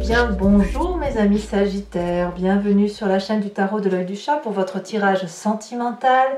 bien, bonjour mes amis Sagittaires, bienvenue sur la chaîne du tarot de l'œil du chat pour votre tirage sentimental,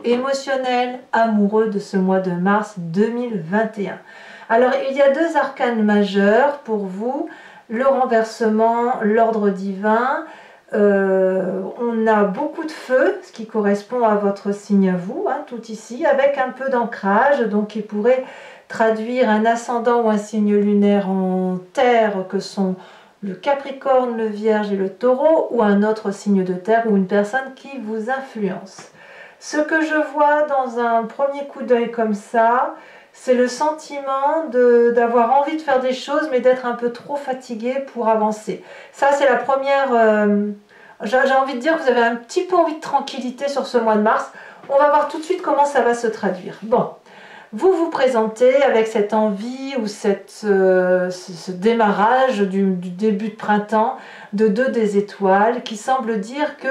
émotionnel, amoureux de ce mois de mars 2021. Alors il y a deux arcanes majeurs pour vous, le renversement, l'ordre divin. On a beaucoup de feu, ce qui correspond à votre signe à vous, hein, tout ici, avec un peu d'ancrage, donc qui pourrait traduire un ascendant ou un signe lunaire en terre que sont le Capricorne, le Vierge et le Taureau, ou un autre signe de terre ou une personne qui vous influence. Ce que je vois dans un premier coup d'œil comme ça, c'est le sentiment d'avoir envie de faire des choses mais d'être un peu trop fatigué pour avancer. Ça c'est la première... j'ai envie de dire que vous avez un petit peu envie de tranquillité sur ce mois de mars. On va voir tout de suite comment ça va se traduire. Bon. Vous vous présentez avec cette envie ou ce démarrage du début de printemps de 2 des étoiles qui semble dire que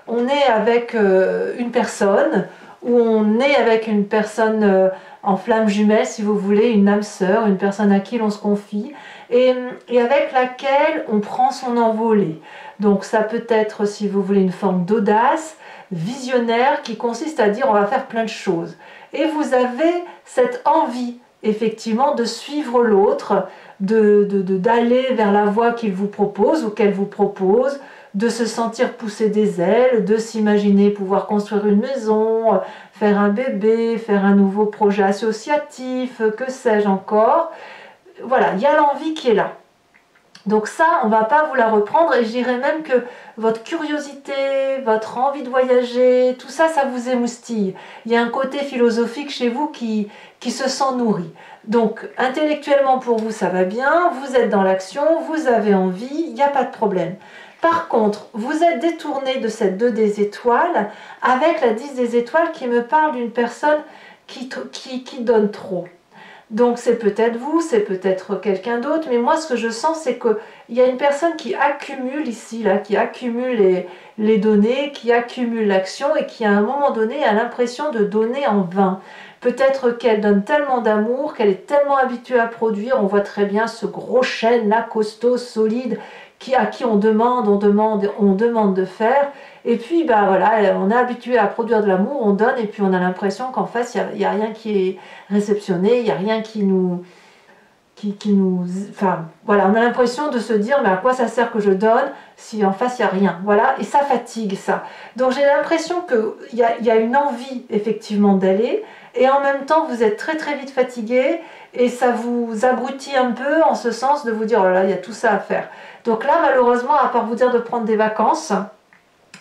on est avec une personne ou on est avec une personne en flamme jumelle si vous voulez, une âme sœur, une personne à qui l'on se confie et avec laquelle on prend son envolée. Donc ça peut être si vous voulez une forme d'audace visionnaire qui consiste à dire on va faire plein de choses. Et vous avez cette envie, effectivement, de suivre l'autre, d'aller vers la voie qu'il vous propose ou qu'elle vous propose, de se sentir pousser des ailes, de s'imaginer pouvoir construire une maison, faire un bébé, faire un nouveau projet associatif, que sais-je encore. Voilà, il y a l'envie qui est là. Donc ça, on ne va pas vous la reprendre et je dirais même que votre curiosité, votre envie de voyager, tout ça, ça vous émoustille. Il y a un côté philosophique chez vous qui se sent nourri. Donc intellectuellement pour vous, ça va bien, vous êtes dans l'action, vous avez envie, il n'y a pas de problème. Par contre, vous êtes détourné de cette 2 des étoiles avec la 10 des étoiles qui me parle d'une personne qui donne trop. Donc c'est peut-être vous, c'est peut-être quelqu'un d'autre, mais moi ce que je sens c'est qu'il y a une personne qui accumule ici, là, qui accumule les données, qui accumule l'action et qui à un moment donné a l'impression de donner en vain. Peut-être qu'elle donne tellement d'amour, qu'elle est tellement habituée à produire, on voit très bien ce gros chêne là, costaud, solide, à qui on demande de faire. Et puis, bah voilà, on est habitué à produire de l'amour, on donne, et puis on a l'impression qu'en face, il n'y a rien qui est réceptionné, il n'y a rien qui nous... Enfin, voilà, on a l'impression de se dire, mais à quoi ça sert que je donne si en face, il n'y a rien. Voilà, et ça fatigue, ça. Donc j'ai l'impression qu'il y a une envie, effectivement, d'aller, et en même temps, vous êtes très très vite fatigué, et ça vous abrutit un peu, en ce sens de vous dire, oh là là, il y a tout ça à faire. Donc là, malheureusement, à part vous dire de prendre des vacances,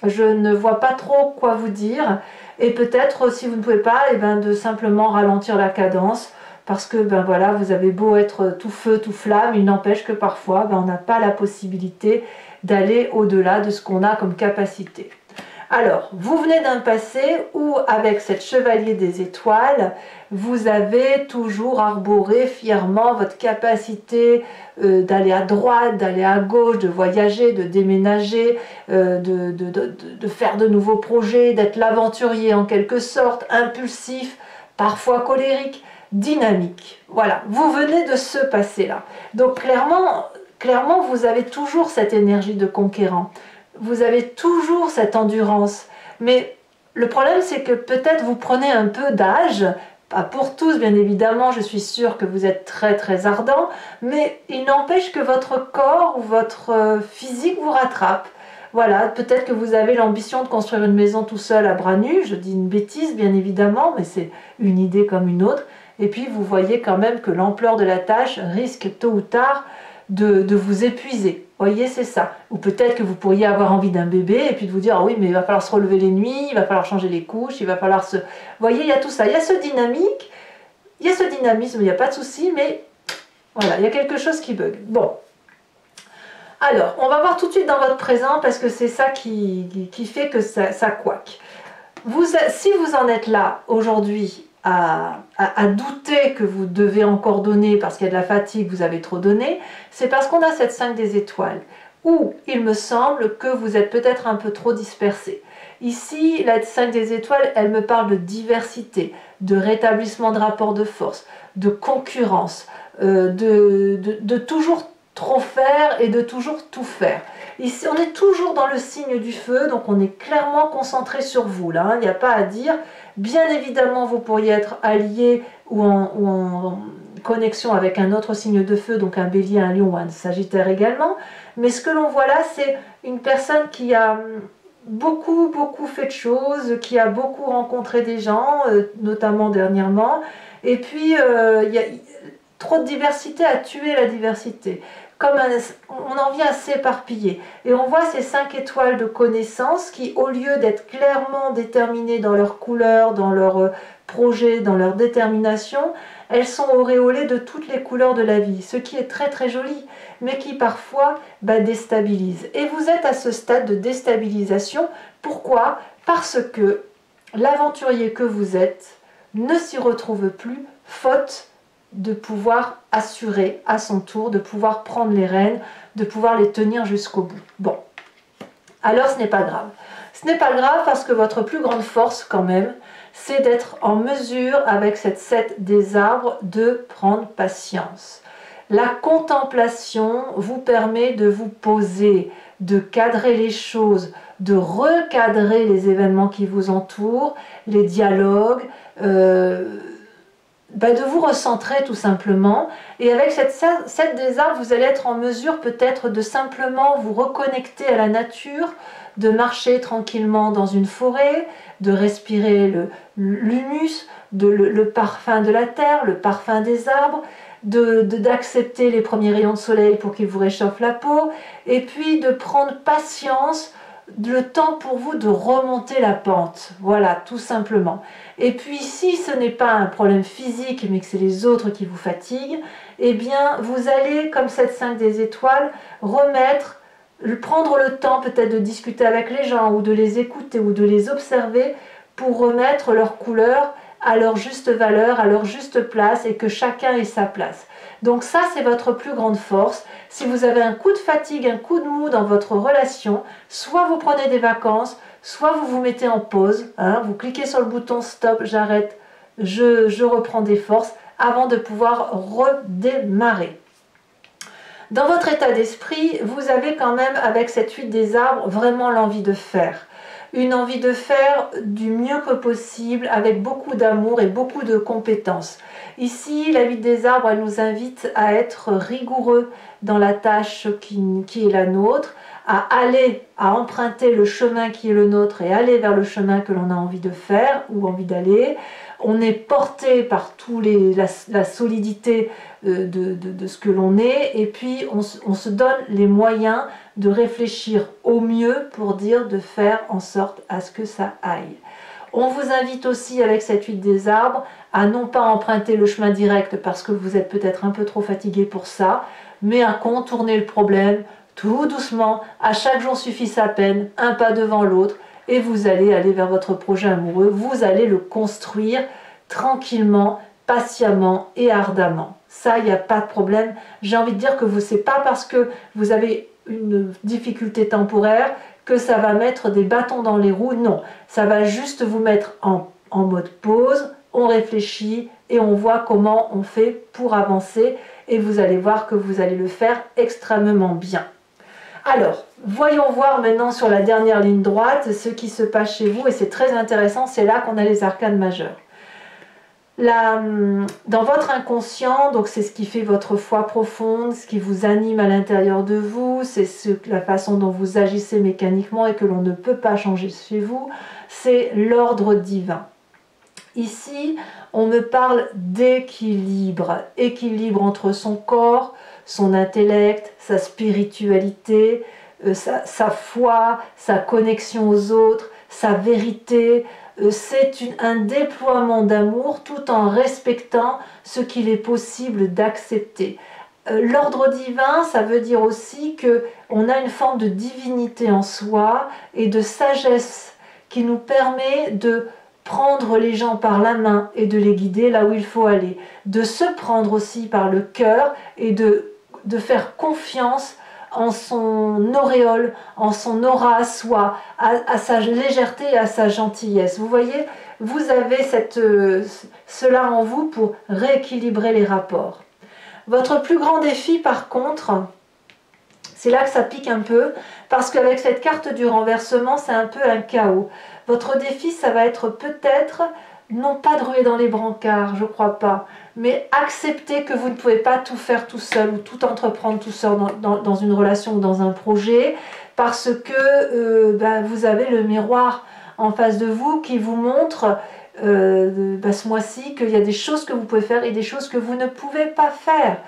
je ne vois pas trop quoi vous dire. Et peut-être, si vous ne pouvez pas, eh ben, de simplement ralentir la cadence. Parce que ben voilà, vous avez beau être tout feu, tout flamme, il n'empêche que parfois, ben, on n'a pas la possibilité d'aller au-delà de ce qu'on a comme capacité. Alors, vous venez d'un passé où, avec cette chevalier des étoiles, vous avez toujours arboré fièrement votre capacité d'aller à droite, d'aller à gauche, de voyager, de déménager, de faire de nouveaux projets, d'être l'aventurier en quelque sorte, impulsif, parfois colérique, dynamique. Voilà, vous venez de ce passé-là. Donc clairement, vous avez toujours cette énergie de conquérant. Vous avez toujours cette endurance, mais le problème c'est que peut-être vous prenez un peu d'âge, pas pour tous bien évidemment, je suis sûre que vous êtes très très ardent, mais il n'empêche que votre corps ou votre physique vous rattrape. Voilà, peut-être que vous avez l'ambition de construire une maison tout seul à bras nus, je dis une bêtise bien évidemment, mais c'est une idée comme une autre, et puis vous voyez quand même que l'ampleur de la tâche risque tôt ou tard de vous épuiser. Voyez, c'est ça. Ou peut-être que vous pourriez avoir envie d'un bébé et puis de vous dire, ah oui, mais il va falloir se relever les nuits, il va falloir changer les couches, il va falloir se... Voyez, il y a tout ça. Il y a ce dynamique, il y a ce dynamisme, il n'y a pas de souci, mais voilà, il y a quelque chose qui bug. Bon. Alors, on va voir tout de suite dans votre présent parce que c'est ça qui fait que ça couaque. Si vous en êtes là aujourd'hui à douter que vous devez encore donner parce qu'il y a de la fatigue, vous avez trop donné, c'est parce qu'on a cette 5 des étoiles où il me semble que vous êtes peut-être un peu trop dispersé. Ici, la 5 des étoiles, elle me parle de diversité, de rétablissement de rapports de force, de concurrence, de toujours trop faire et de toujours tout faire. Ici, on est toujours dans le signe du feu, donc on est clairement concentré sur vous. Là, hein, il n'y a pas à dire. Bien évidemment, vous pourriez être allié ou en connexion avec un autre signe de feu, donc un bélier, un lion ou un sagittaire également. Mais ce que l'on voit là, c'est une personne qui a beaucoup fait de choses, qui a beaucoup rencontré des gens, notamment dernièrement. Et puis, il y a trop de diversité a tué la diversité. On en vient à s'éparpiller. Et on voit ces 5 étoiles de connaissance qui, au lieu d'être clairement déterminées dans leur couleur, dans leur projet, dans leur détermination, elles sont auréolées de toutes les couleurs de la vie, ce qui est très joli, mais qui parfois déstabilise. Et vous êtes à ce stade de déstabilisation. Pourquoi? Parce que l'aventurier que vous êtes ne s'y retrouve plus, faute de pouvoir assurer à son tour, de pouvoir prendre les rênes, de pouvoir les tenir jusqu'au bout. Bon, alors ce n'est pas grave. Ce n'est pas grave parce que votre plus grande force quand même, c'est d'être en mesure, avec cette 7 des arbres, de prendre patience. La contemplation vous permet de vous poser, de cadrer les choses, de recadrer les événements qui vous entourent, les dialogues, de vous recentrer tout simplement. Et avec cette 7 des arbres, vous allez être en mesure peut-être de simplement vous reconnecter à la nature, de marcher tranquillement dans une forêt, de respirer l'humus, le parfum de la terre, le parfum des arbres, d'accepter les premiers rayons de soleil pour qu'ils vous réchauffent la peau, et puis de prendre patience, le temps pour vous de remonter la pente, voilà, tout simplement. Et puis si ce n'est pas un problème physique, mais que c'est les autres qui vous fatiguent, eh bien vous allez, comme cette 5 des étoiles, prendre le temps peut-être de discuter avec les gens, ou de les écouter, ou de les observer, pour remettre leur couleur à leur juste valeur, à leur juste place, et que chacun ait sa place. Donc ça, c'est votre plus grande force. Si vous avez un coup de fatigue, un coup de mou dans votre relation, soit vous prenez des vacances, soit vous vous mettez en pause, hein, vous cliquez sur le bouton stop, j'arrête, je reprends des forces, avant de pouvoir redémarrer. Dans votre état d'esprit, vous avez quand même, avec cette 8 des arbres, vraiment l'envie de faire. Une envie de faire du mieux que possible, avec beaucoup d'amour et beaucoup de compétences. Ici, la 8 des arbres, elle nous invite à être rigoureux dans la tâche qui est la nôtre, à emprunter le chemin qui est le nôtre et aller vers le chemin que l'on a envie de faire ou envie d'aller. On est porté par la solidité de ce que l'on est, et puis on se donne les moyens de réfléchir au mieux pour de faire en sorte à ce que ça aille. On vous invite aussi, avec cette 8 des arbres, à non pas emprunter le chemin direct parce que vous êtes peut-être un peu trop fatigué pour ça, mais à contourner le problème tout doucement. À chaque jour suffit sa peine, un pas devant l'autre, et vous allez aller vers votre projet amoureux. Vous allez le construire tranquillement, patiemment et ardemment. Ça, il n'y a pas de problème. J'ai envie de dire que ce n'est pas parce que vous avez une difficulté temporaire que ça va mettre des bâtons dans les roues. Non, ça va juste vous mettre en mode pause, on réfléchit et on voit comment on fait pour avancer, et vous allez voir que vous allez le faire extrêmement bien. Alors, voyons voir maintenant sur la dernière ligne droite ce qui se passe chez vous, et c'est très intéressant, c'est là qu'on a les arcanes majeurs. Dans votre inconscient, donc c'est ce qui fait votre foi profonde, ce qui vous anime à l'intérieur de vous, c'est la façon dont vous agissez mécaniquement et que l'on ne peut pas changer chez vous, c'est l'ordre divin. Ici, on me parle d'équilibre, équilibre entre son corps, son intellect, sa spiritualité, sa foi, sa connexion aux autres, sa vérité. C'est un déploiement d'amour tout en respectant ce qu'il est possible d'accepter. L'ordre divin, ça veut dire aussi qu'on a une forme de divinité en soi et de sagesse qui nous permet de prendre les gens par la main et de les guider là où il faut aller, de se prendre aussi par le cœur et de faire confiance en son auréole, en son aura à soi, à sa légèreté et à sa gentillesse. Vous voyez, vous avez cela en vous pour rééquilibrer les rapports. Votre plus grand défi, par contre, C'est là que ça pique un peu, parce qu'avec cette carte du renversement, c'est un peu un chaos. Votre défi, ça va être peut-être, non pas de ruer dans les brancards, je crois pas, mais accepter que vous ne pouvez pas tout faire tout seul ou tout entreprendre tout seul dans une relation ou dans un projet, parce que vous avez le miroir en face de vous qui vous montre ce mois-ci qu'il y a des choses que vous pouvez faire et des choses que vous ne pouvez pas faire.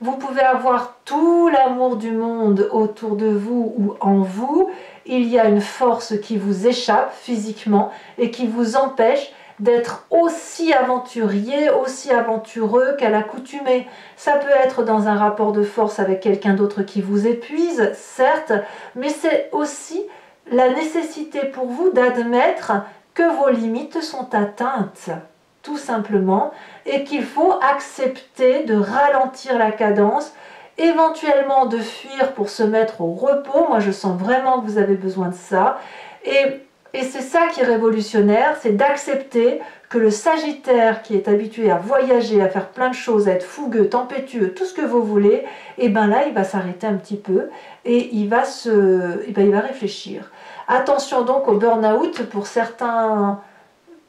Vous pouvez avoir tout l'amour du monde autour de vous ou en vous. Il y a une force qui vous échappe physiquement et qui vous empêche d'être aussi aventurier, aussi aventureux qu'à l'accoutumée. Ça peut être dans un rapport de force avec quelqu'un d'autre qui vous épuise, certes, mais c'est aussi la nécessité pour vous d'admettre que vos limites sont atteintes, tout simplement, et qu'il faut accepter de ralentir la cadence, éventuellement de fuir pour se mettre au repos. Moi, je sens vraiment que vous avez besoin de ça. Et c'est ça qui est révolutionnaire, c'est d'accepter que le Sagittaire qui est habitué à voyager, à faire plein de choses, à être fougueux, tempétueux, tout ce que vous voulez, et bien là, il va s'arrêter un petit peu et il va réfléchir. Attention donc au burn-out pour certains,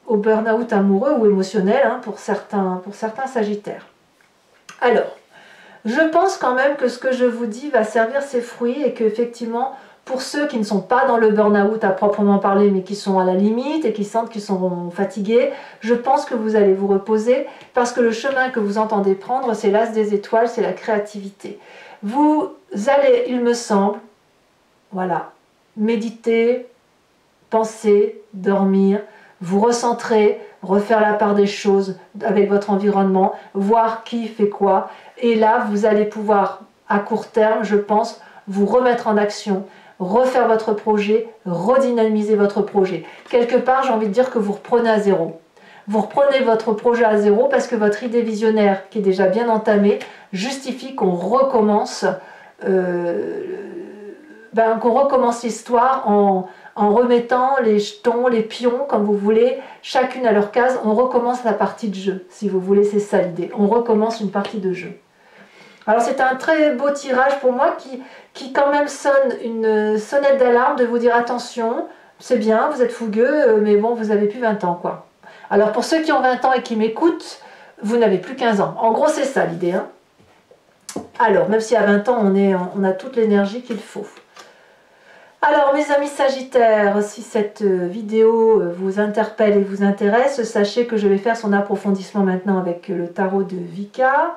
au burn-out amoureux ou émotionnel pour certains Sagittaires. Alors, je pense quand même que ce que je vous dis va servir ses fruits et qu'effectivement, pour ceux qui ne sont pas dans le burn-out à proprement parler, mais qui sont à la limite et qui sentent qu'ils sont fatigués, je pense que vous allez vous reposer parce que le chemin que vous entendez prendre, c'est l'as des étoiles, c'est la créativité. Vous allez, il me semble, voilà, méditer, penser, dormir, vous recentrer, refaire la part des choses avec votre environnement, voir qui fait quoi. Et là, vous allez pouvoir, à court terme, je pense, vous remettre en action, refaire votre projet, redynamiser votre projet. Quelque part, j'ai envie de dire que vous reprenez à zéro. Vous reprenez votre projet à zéro parce que votre idée visionnaire, qui est déjà bien entamée, justifie qu'on recommence l'histoire en remettant les jetons, les pions, comme vous voulez, chacune à leur case. On recommence la partie de jeu, si vous voulez, c'est ça l'idée. On recommence une partie de jeu. Alors c'est un très beau tirage pour moi qui quand même sonne une sonnette d'alarme de vous dire attention, c'est bien, vous êtes fougueux, mais bon, vous avez plus 20 ans quoi. Alors pour ceux qui ont 20 ans et qui m'écoutent, vous n'avez plus 15 ans. En gros c'est ça l'idée. Alors même si à 20 ans on a toute l'énergie qu'il faut. Alors mes amis Sagittaires, si cette vidéo vous interpelle et vous intéresse, sachez que je vais faire son approfondissement maintenant avec le tarot de Wicca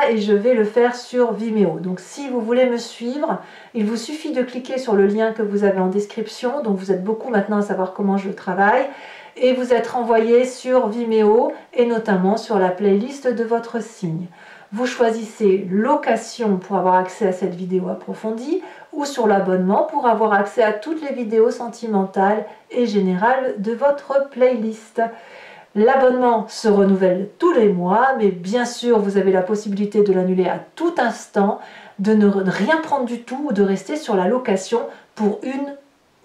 et je vais le faire sur Vimeo. Donc si vous voulez me suivre, il vous suffit de cliquer sur le lien que vous avez en description, donc vous êtes beaucoup maintenant à savoir comment je travaille, et vous êtes renvoyé sur Vimeo et notamment sur la playlist de votre signe. Vous choisissez location pour avoir accès à cette vidéo approfondie ou sur l'abonnement pour avoir accès à toutes les vidéos sentimentales et générales de votre playlist. L'abonnement se renouvelle tous les mois, mais bien sûr vous avez la possibilité de l'annuler à tout instant, de ne rien prendre du tout ou de rester sur la location pour une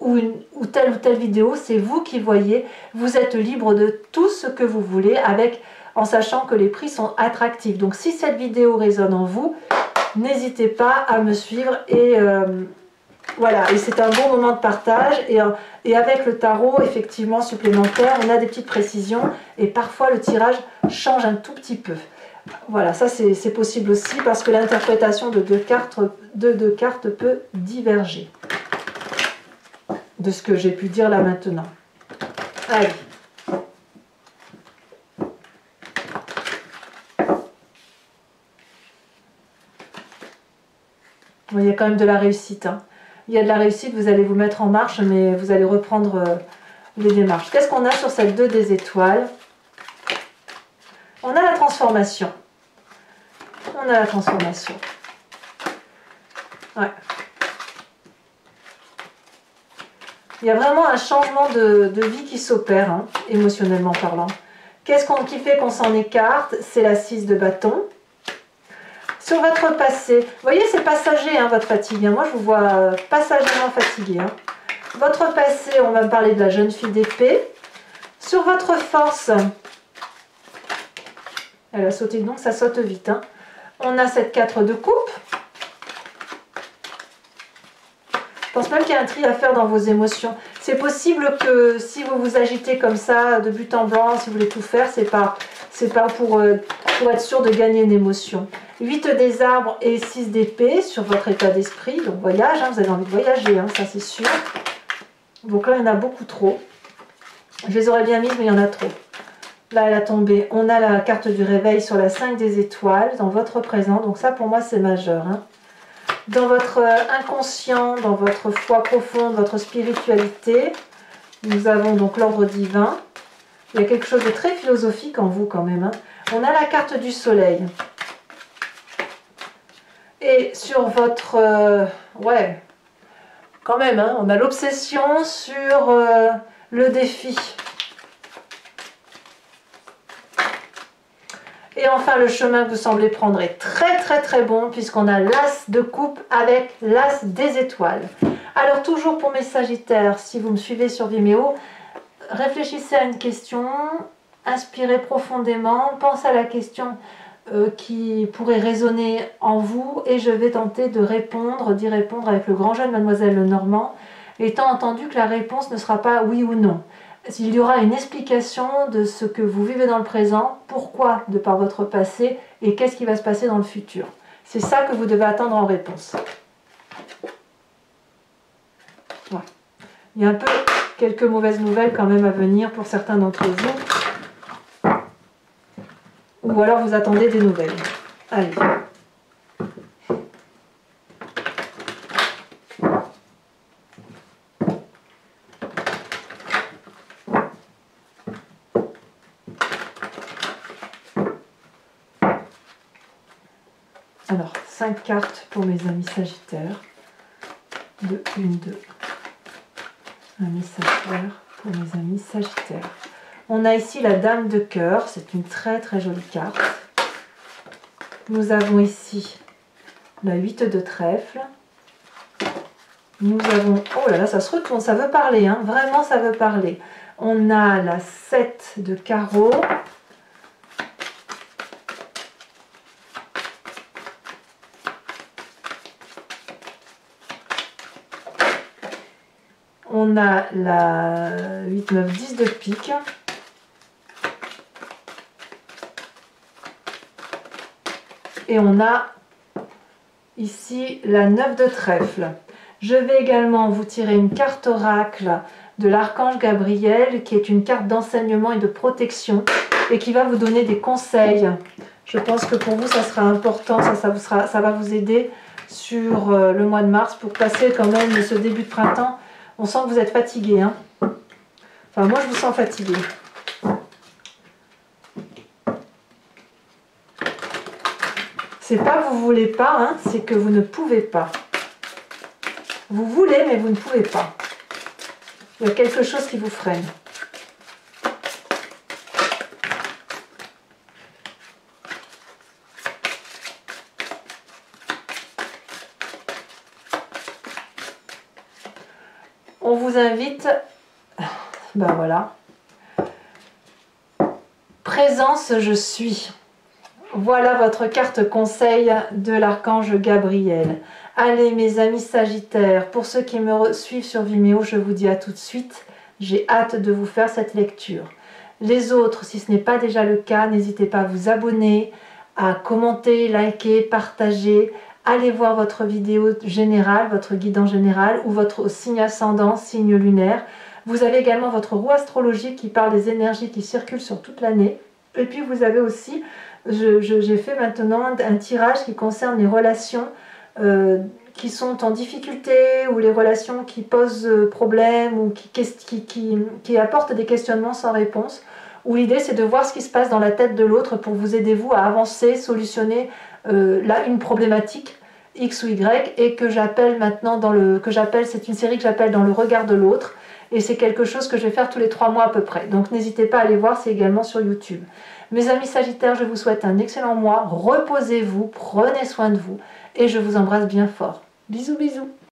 ou telle vidéo. C'est vous qui voyez, vous êtes libre de tout ce que vous voulez en sachant que les prix sont attractifs. Donc si cette vidéo résonne en vous, n'hésitez pas à me suivre et voilà, et c'est un bon moment de partage et avec le tarot effectivement supplémentaire, on a des petites précisions et parfois le tirage change un tout petit peu. Voilà, ça c'est possible aussi parce que l'interprétation de deux cartes peut diverger de ce que j'ai pu dire là maintenant. Allez. Il y a quand même de la réussite. Il y a de la réussite, vous allez vous mettre en marche, mais vous allez reprendre les démarches. Qu'est-ce qu'on a sur cette 2 des étoiles? On a la transformation. On a la transformation. Ouais. Il y a vraiment un changement de vie qui s'opère, émotionnellement parlant. Qu'est-ce qui fait qu'on s'en écarte? C'est la 6 de bâton. Sur votre passé, vous voyez c'est passager votre fatigue, moi je vous vois passagèrement fatigué. Votre passé, on va me parler de la jeune fille d'épée. Sur votre force, elle a sauté donc ça saute vite. On a cette 4 de coupe. Je pense même qu'il y a un tri à faire dans vos émotions. C'est possible que si vous vous agitez comme ça, de but en blanc, si vous voulez tout faire, c'est pas pour être sûr de gagner une émotion. 8 des arbres et 6 d'épée sur votre état d'esprit. Donc voyage, hein, vous avez envie de voyager, hein, ça c'est sûr. Donc là, il y en a beaucoup trop. Je les aurais bien mises, mais il y en a trop. Là, elle a tombé. On a la carte du réveil sur la 5 des étoiles dans votre présent. Donc ça, pour moi, c'est majeur. Hein. Dans votre inconscient, dans votre foi profonde, votre spiritualité, nous avons donc l'ordre divin. Il y a quelque chose de très philosophique en vous quand même. Hein. On a la carte du soleil. Et sur votre... ouais, quand même, hein, on a l'obsession sur le défi. Et enfin, le chemin que vous semblez prendre est très très très bon puisqu'on a l'as de coupe avec l'as des étoiles. Alors toujours pour mes sagittaires, si vous me suivez sur Vimeo, réfléchissez à une question, inspirez profondément, pensez à la question qui pourrait résonner en vous et je vais tenter d'y répondre avec le grand jeu de Mademoiselle Lenormand, étant entendu que la réponse ne sera pas oui ou non. Il y aura une explication de ce que vous vivez dans le présent, pourquoi de par votre passé et qu'est-ce qui va se passer dans le futur. C'est ça que vous devez attendre en réponse. Ouais. Il y a un peu quelques mauvaises nouvelles quand même à venir pour certains d'entre vous. Ou alors vous attendez des nouvelles. Allez. Alors, 5 cartes pour mes amis sagittaires. 2, 1, 2. Un message clair pour mes amis sagittaires. On a ici la dame de cœur, c'est une très très jolie carte. Nous avons ici la 8 de trèfle. Nous avons, oh là là, ça se retourne, ça veut parler, hein, vraiment ça veut parler. On a la 7 de carreau. On a la 8, 9, 10 de pique. Et on a ici la 9 de trèfle. Je vais également vous tirer une carte oracle de l'archange Gabriel, qui est une carte d'enseignement et de protection, et qui va vous donner des conseils. Je pense que pour vous, ça sera important, ça va vous aider sur le mois de mars, pour passer quand même ce début de printemps. On sent que vous êtes fatigué, hein. Enfin, moi, je vous sens fatigué. C'est pas que vous voulez pas, hein, c'est que vous ne pouvez pas. Vous voulez, mais vous ne pouvez pas. Il y a quelque chose qui vous freine. On vous invite, ben voilà, présence je suis. Voilà votre carte conseil de l'archange Gabriel. Allez mes amis sagittaires, pour ceux qui me suivent sur Vimeo, je vous dis à tout de suite. J'ai hâte de vous faire cette lecture. Les autres, si ce n'est pas déjà le cas, n'hésitez pas à vous abonner, à commenter, liker, partager. Allez voir votre vidéo générale, votre guidance général ou votre signe ascendant, signe lunaire. Vous avez également votre roue astrologique qui parle des énergies qui circulent sur toute l'année. Et puis vous avez aussi, j'ai fait maintenant un tirage qui concerne les relations qui sont en difficulté ou les relations qui posent problème ou qui apportent des questionnements sans réponse. Où l'idée c'est de voir ce qui se passe dans la tête de l'autre pour vous aider vous à avancer, solutionner là une problématique X ou Y et que j'appelle maintenant c'est une série que j'appelle dans le regard de l'autre et c'est quelque chose que je vais faire tous les 3 mois à peu près. Donc n'hésitez pas à aller voir, c'est également sur YouTube. Mes amis sagittaires, je vous souhaite un excellent mois, reposez-vous, prenez soin de vous et je vous embrasse bien fort. Bisous bisous.